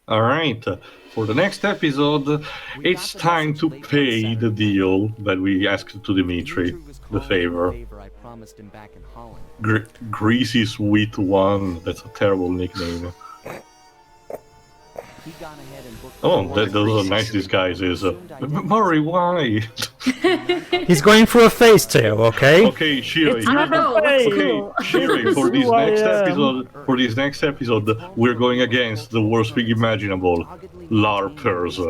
Alright, for the next episode, it's time to pay the deal that we asked to Dimitri, the favor. I promised him back in Holland. Greasy Sweet One, that's a terrible nickname. He gone ahead and booked Those are nice disguises. Murray, why? He's going through a phase tail, okay? Okay, Shiri. I don't know. Looks cool. Shiri, for this next episode, we're going against the worst thing imaginable, LARPers.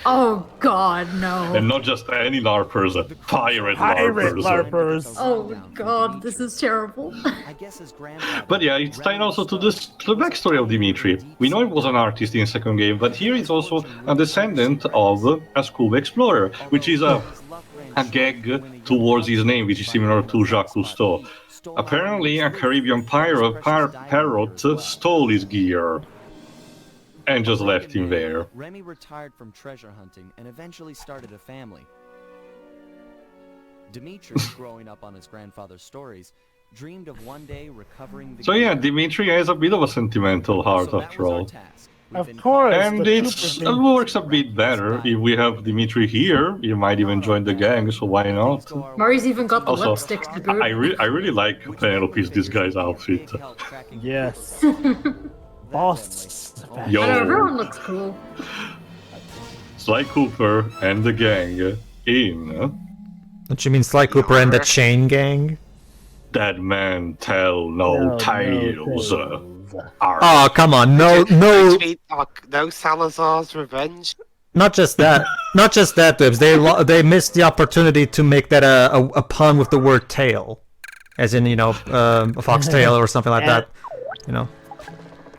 Oh God, no. And not just any LARPers, pirate LARPers. Oh God, this is terrible. But yeah, it's tied also to the backstory of Dimitri. We know he was an artist in the second game, but here he's also a descendant of a scuba explorer, which is a gag towards his name, which is similar to Jacques Cousteau. Apparently, a Caribbean parrot stole his gear and just left him there. Remy retired from treasure hunting and eventually started a family. Dimitri, growing up on his grandfather's stories, dreamed of one day recovering the So yeah, Dimitri has a bit of a sentimental heart after all. Of course. And it works a bit better if we have Dimitri here. You might even join the gang, so why not? Murray's even got the Also, lipstick to boot. I really like Penelope's disguise outfit. Yes. Boss. Yo, I know, everyone looks cool. Sly Cooper and the gang in Don't you mean Sly Cooper and the Chain Gang? Dead Man Tell No Tales. Oh, come on, no, No Salazar's Revenge. not just that, Dibs. They missed the opportunity to make that a pun with the word tail, as in a foxtail or something like that,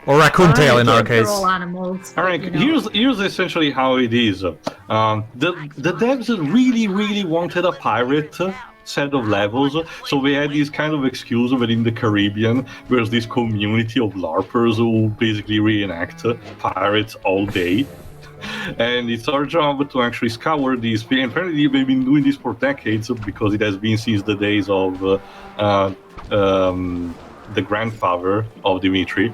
or raccoon tail in our case. They're all animals. Alright, here's essentially how it is. The devs really wanted a pirate set of levels, so we had this kind of excuse within the Caribbean, where there's this community of LARPers who basically reenact pirates all day. And it's our job to actually scour these. And apparently we've been doing this for decades, because it has been since the days of the grandfather of Dimitri.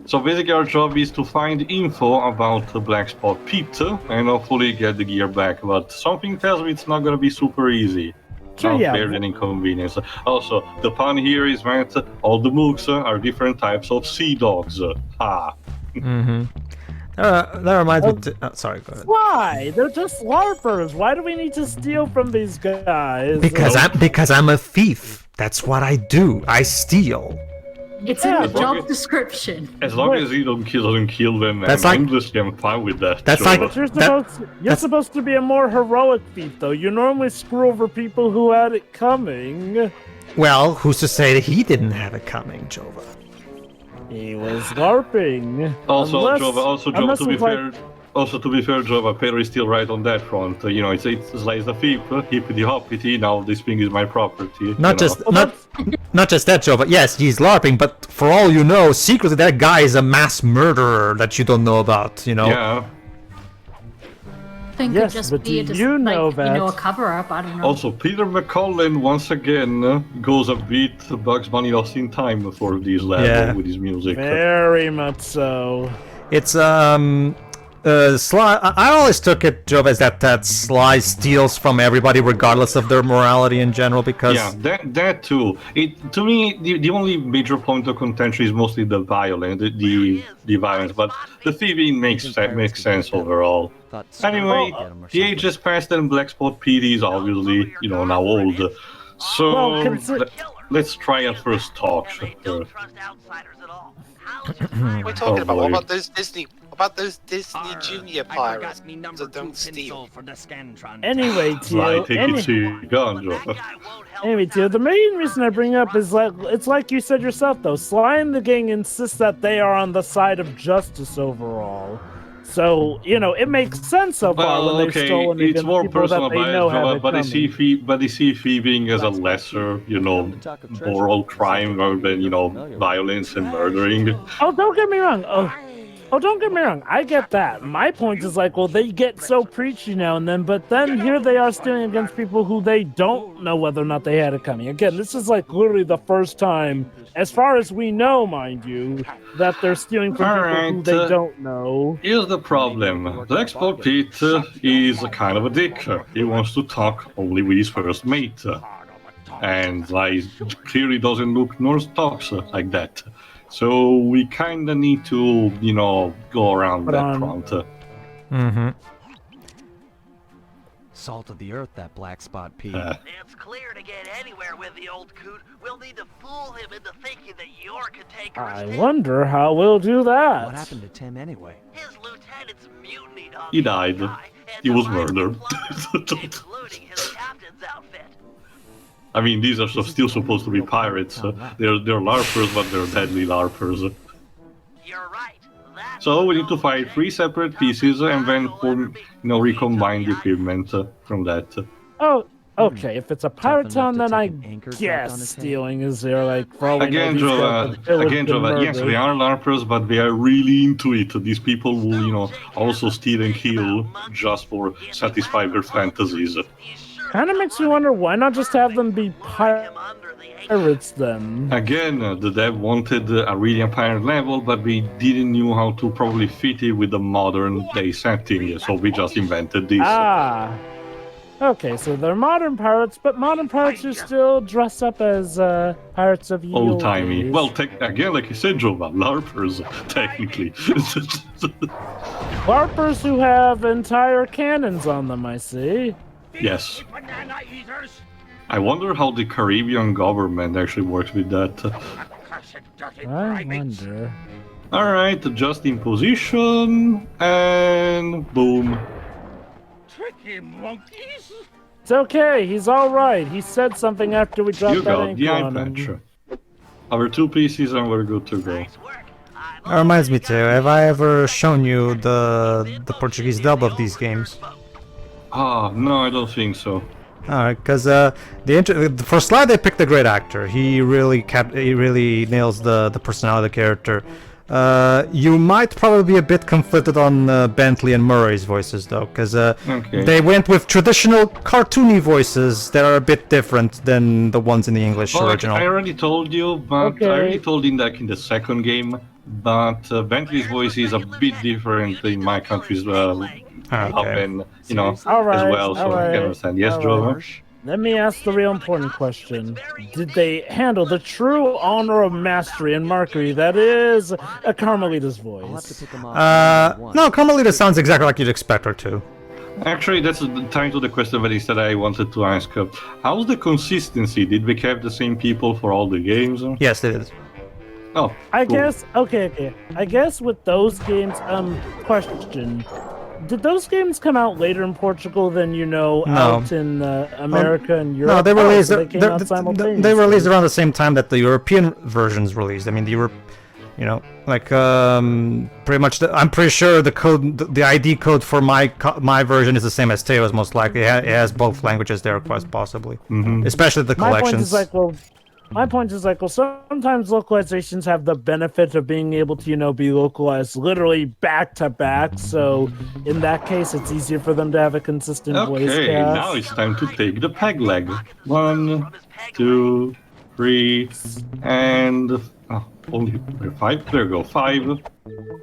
So basically our job is to find info about the Black Spot Pit and hopefully get the gear back, but something tells me it's not going to be super easy. Not barely an inconvenience. Also, the pun here is meant all the mooks are different types of sea dogs. Mm-hmm. That reminds me. Sorry, go ahead. Why? They're just LARPers. Why do we need to steal from these guys? Because I'm a thief. That's what I do. I steal. It's in the job description. As long as he doesn't kill them, I'm fine with that. That's sure. like you're supposed to be a more heroic thief, though. You normally screw over people who had it coming. Well, who's to say that he didn't have it coming, Jova? He was LARPing. To be fair, Jova, Pedro is still right on that front. It's like the thief, hippity hoppity. Now this thing is my property. Not just that, Jova. Yes, he's LARPing, but for all you know, secretly that guy is a mass murderer that you don't know about. Yeah. Thing could just be a cover-up. I don't know. Also, Peter McCollin once again goes a bit Bugs Bunny Lost in Time for these levels with his music. Very much so. It's Sly. I always took it, Jove, as that Sly steals from everybody, regardless of their morality in general. Because that too. To me, the only major point of contention is mostly the violence, the violence. But the thieving makes sense overall. Anyway, the age has passed, and Black Spot PD is obviously now old. So let's try a first talk. We're talking about what about those Disney Junior pirates that don't steal. Anyway, Tio. Anyway, Tio, the main reason I bring up is it's like you said yourself, though. Sly and the gang insist that they are on the side of justice overall. So, it makes sense so far when they've stolen it's more personal but they see thieving as a lesser, moral crime rather than, violence and murdering. Oh, don't get me wrong. Oh, don't get me wrong. I get that. My point is like, well, they get so preachy now and then, but then here they are stealing against people who they don't know whether or not they had it coming. Again, this is like literally the first time, as far as we know, mind you, that they're stealing from people who they don't know. Here's the problem. The expert Pete is a kind of a dick. He wants to talk only with his first mate. And like, clearly doesn't look nor talks like that. So we kind of need to, you know, go around that front. Mm-hmm. Salt of the earth, that black spot, Pete. It's clear to get anywhere with the old coot. We'll need to fool him into thinking that you're cantankerous. I wonder how we'll do that. What happened to Tim anyway? His lieutenant's mutinied on He died. He was murdered. including his captain's outfit. I mean, these are still supposed to be pirates. They're LARPers, but they're deadly LARPers. You're right. So we need to find 3 separate pieces and then recombine the equipment from that. Oh, okay. If it's a pirate town, then I guess stealing is there. Like, for all we know, these guys have been yes, we are LARPers, but they are really into it. These people will, you know, also steal and kill just for satisfy their fantasies. Kind of makes me wonder why not just have them be pirates then. Again, the dev wanted a really pirate level, but we didn't know how to probably fit it with the modern day setting, so we just invented this. Ah. Okay, so they're modern pirates, but modern pirates are still dressed up as pirates of ye old timey. days. Well, again, like you said, Jova, LARPers, technically. LARPers who have entire cannons on them, I see. Yes. I wonder how the Caribbean government actually works with that. I wonder. Alright, just in position, and boom. Tricky monkeys! It's okay, he's alright. He said something after we dropped You that got anchor the eye on him. patch. Our 2 pieces and we're good to go. That reminds me too, have I ever shown you the Portuguese dub of these games? Ah, no, I don't think so. Alright, because for Sly they picked a great actor. He really nails the personality of the character. You might probably be a bit conflicted on Bentley and Murray's voices though, because they went with traditional cartoony voices that are a bit different than the ones in the English original. I already told you, but I already told in in the second game, but Bentley's voice is a bit different in my country's and you know as well, so I can understand. Yes, Joe. Let me ask the real important question. Did they handle the true honor of mastery and Mercury that is a Carmelita's voice? No, Carmelita sounds exactly like you'd expect her to. Actually, that's the time to the question that I wanted to ask. How's the consistency? Did we have the same people for all the games? Yes, it is. Oh, I guess, okay. I guess with those games, question. Did those games come out later in Portugal than, out in America and Europe? No, they released. So they came out simultaneously. They released around the same time that the European versions released. I mean, pretty much. I'm pretty sure the code, the ID code for my version is the same as Teo's. Most likely, it has both languages there, quite possibly. Especially the collections. My point is sometimes localizations have the benefit of being able to, be localized literally back to back. So in that case, it's easier for them to have a consistent voice cast. Okay, now it's time to take the peg leg. 1, 2, 3, and only 5. There we go. 5.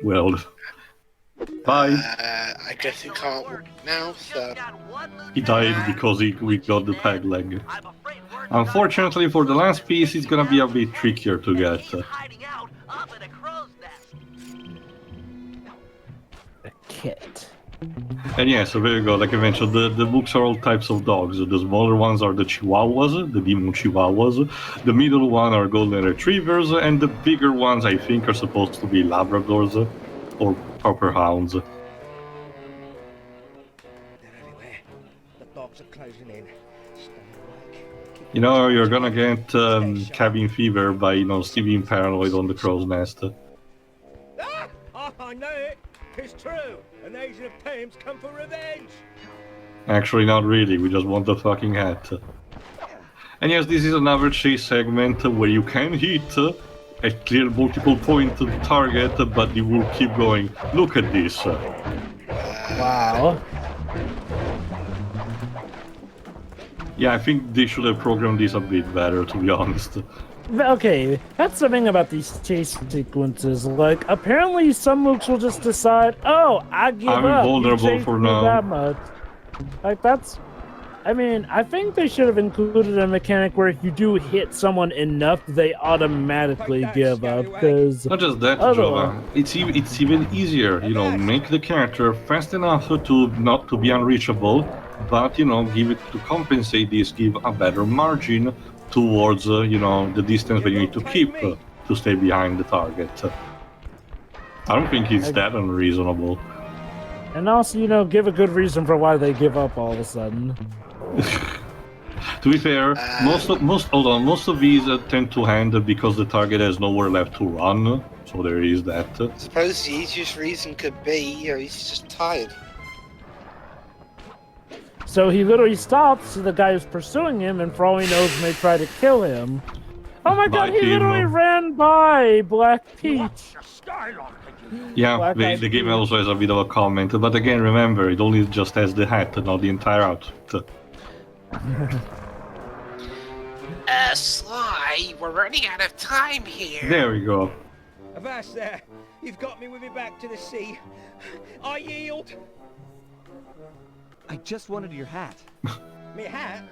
Well, 5. I guess he can't walk now, so... He died because we got the peg leg. Unfortunately, for the last piece, it's gonna be a bit trickier to get. The kit. And yeah, so there you go. Like I mentioned, the books are all types of dogs. The smaller ones are the Chihuahuas, the demon Chihuahuas. The middle one are golden retrievers, and the bigger ones, I think, are supposed to be Labradors or proper hounds. They're everywhere. The dogs are closing in. You're gonna get cabin fever by, still being paranoid on the crow's nest. I know it. It's true. An Asian of Thames come for revenge. Actually, not really. We just want the fucking hat. And yes, this is another chase segment where you can hit a clear multiple point target, but they will keep going. Look at this. Wow. Yeah, I think they should have programmed this a bit better, to be honest. Okay, that's the thing about these chase sequences. Like, apparently some mooks will just decide, oh, I give I'm up. invulnerable You chased for me now. that much. Like, that's... I mean, I think they should have included a mechanic where if you do hit someone enough, they automatically give up, because... Not just that, Jova. It's even easier, you know, make the character fast enough to not to be unreachable, but, you know, give it to compensate this, give a better margin towards, you know, the distance that you need to keep to stay behind the target. I don't think it's that unreasonable. And also, you know, give a good reason for why they give up all of a sudden. To be fair, most of these tend to end because the target has nowhere left to run, so there is that. I suppose the easiest reason could be, you know, he's just tired. So he literally stops, so the guy who's pursuing him, and for all he knows, may try to kill him. Oh my god, he literally ran by Black Peach! Yeah, the game also has a bit of a comment, but again, remember, it only just has the hat, not the entire outfit. Sly, we're running out of time here. There we go. Avast there! You've got me with me back to the sea. I yield. I just wanted your hat. Me hat?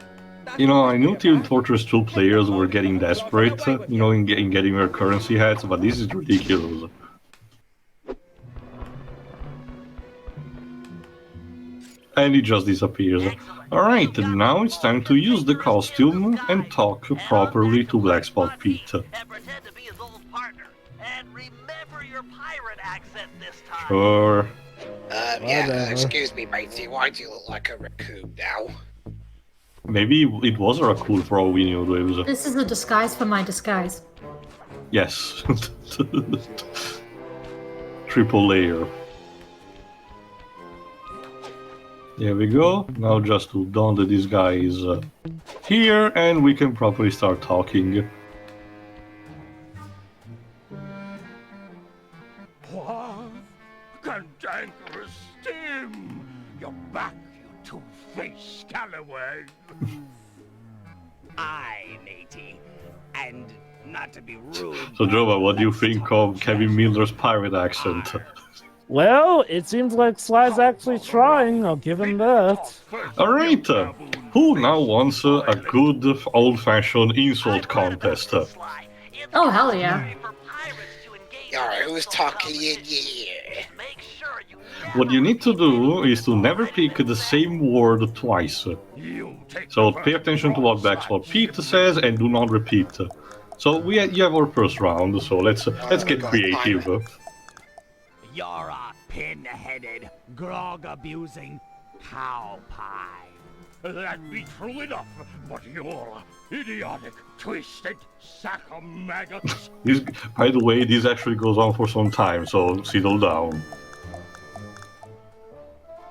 You know, I knew Team Fortress 2 players were getting desperate, you know, in getting their currency hats, but this is ridiculous. And he just disappears. Alright, now it's time to use the costume and talk properly to Black Spot Pete. And pretend to be his old partner. And remember your pirate accent this time. Sure. Yeah, excuse me, matey, why do you look like a raccoon now? Maybe it was a raccoon for all we knew. This is a disguise for my disguise. Yes. Triple layer. There we go. Now just to don the disguise here, and we can properly start talking. What? Cantankerous Stim! You're back, you two-faced scallywag! Aye, matey. And not to be rude... So, Jova, what do you think of Kevin Miller's pirate accent? Well, it seems like Sly's actually trying, I'll give him that. Alright, who now wants a good old-fashioned insult contest? Oh, hell yeah. Alright, who's talking in here? What you need to do is to never pick the same word twice. So pay attention to what Blackspot Pete says and do not repeat. So you have our first round, so let's get creative. You're a pin-headed, grog-abusing cow pie. That'd be true enough, but you're idiotic, twisted sack of maggots. By the way, this actually goes on for some time, so settle down.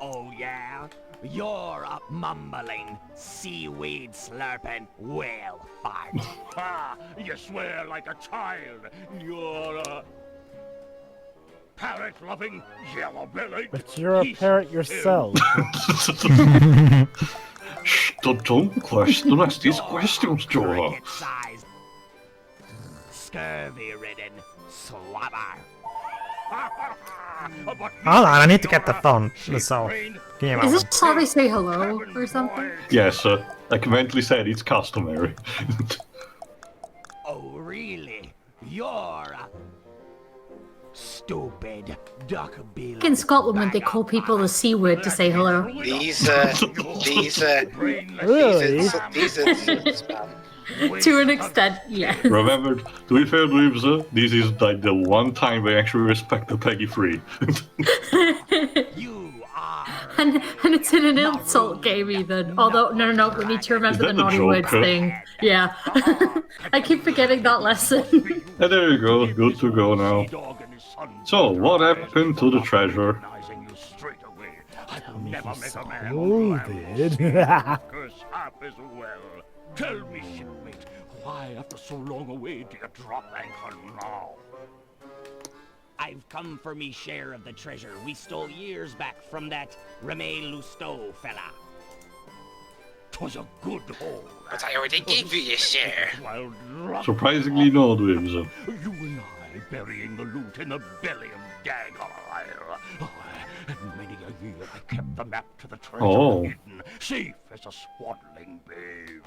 Oh yeah? You're a mumbling, seaweed slurping whale fart. Ha! You swear like a child. You're a parrot-loving, yellow-bellied. But you're a parrot yourself. Shh, don't ask these questions, Jova. Scurvy-ridden slobber. Hold on, I need to get the phone. So, give me a Is moment. this how they say hello or something? Yes, like mentally said, it's customary. Oh, really? You're a stupid duck-billed... In Scotland, when they call people the C word to say hello. These To an extent, yes. Remember, to be fair, Dweebs, this is like the one time we actually respect the Peggy Free. And it's in an insult game even. Although, no, we need to remember the that the naughty words Joker? thing. Yeah. I keep forgetting that lesson. And there you go, good to go now. So, what happened to the treasure? Scolded. Curse half as well. Tell me, shipmate, Why, after so long away, do you drop anchor now? I've come for me share of the treasure we stole years back from that Reme Lousteau fella. 'Twas a good haul. But I already gave you your share. While drunk, Surprisingly no, Dwibs. you and I burying the loot in the belly of Dagger Isle. Oh, and many a year I kept the map to the treasure hidden, safe as a swaddling babe.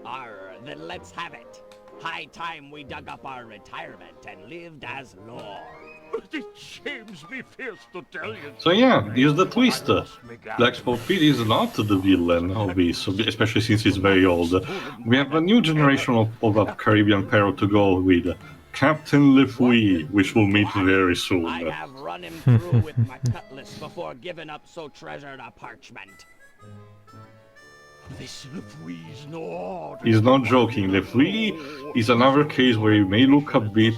Arr, then let's have it. High time we dug up our retirement and lived as lords. It shames me fierce to tell you. So yeah, here's the twist. Blackspot Pete is not the villain of this, especially since he's very old. We have a new generation of a Caribbean parrot to go with. Captain Lefouille, which we'll meet very soon. I have run him through with my cutlass before giving up so treasured a parchment. This Lefouille's no order. He's not joking. Lefouille is another case where he may look a bit,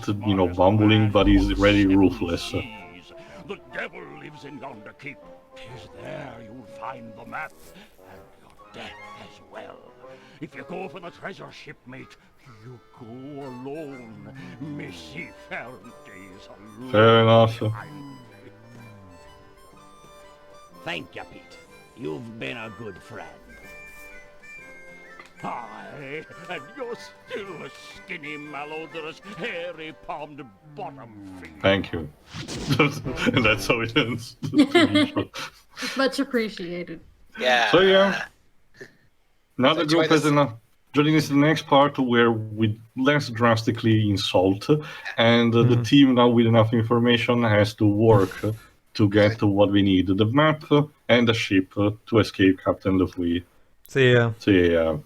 bumbling, but he's really ruthless. The devil lives in yonder keep. 'Tis there you'll find the map, and your death as well. If you go for the treasure, shipmate, you go alone. May seafaring days alone. Fair enough. Thank you, Pete. You've been a good friend. Aye, and you're still a skinny, malodorous, hairy-palmed bottom feeder. Thank you. And that's how it ends. Much appreciated. Yeah. So yeah. Now the So group has enough. Joining us in the next part where we less drastically insult, and the team now with enough information has to work to get to what we need: the map and the ship to escape Captain Lefouille. See ya. So yeah.